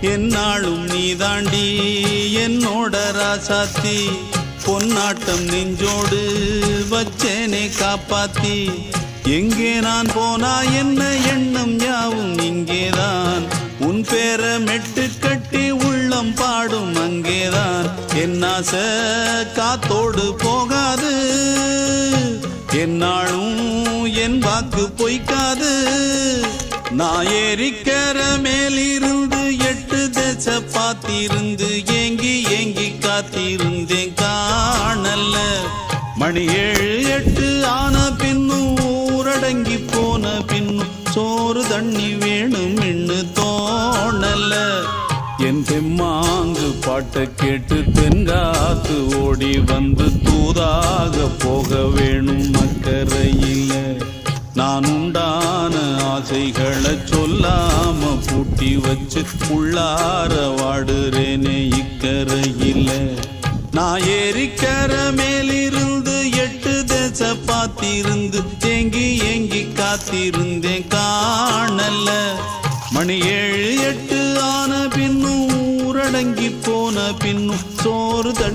என்னாலும் நீ தாண்டி என்னோட ராசாத்தி பொன்னாட்டம் நெஞ்சோடு வச்சேனே காப்பாத்தி எங்கே நான் போனா என்ன எண்ணம் யாவும் இங்கேதான் உன் பேர மெட்டு கட்டி உள்ளம் பாடும் அங்கேதான் என் ஆசை காத்தோடு போகாது என்னாலும் என் வாக்கு பொய்க்காது நான் ஏறிக்கிற மேலிருந்து 8 தேச பார்த்திருந்து ஏங்கி ஏங்கி காத்திருந்தேன் காணல மணி 7 8 ஆன பின்னும் ஊரடங்கி போன பின்னும் சோறு தண்ணி வேணும் இன்னு தோணல என் தெம்மாங்கு பாட்டை கேட்டு தென்காத்து ஓடி வந்து தூதாக போக வேணும் அக்கறையில நான் உண்டான ஆசைகளை சொல்லாம பூட்டி வச்சு உள்ளார வாடுறேனே இக்கரையில நான் ஏறிக்கிற மேலிருந்து 8 தேச பார்த்திருந்து ஏங்கி ஏங்கி காத்திருந்தேன் காணல மணி 7 8 ஆன பின்னும் ஊரடங்கி போன பின்னும் சோறு தண்ணி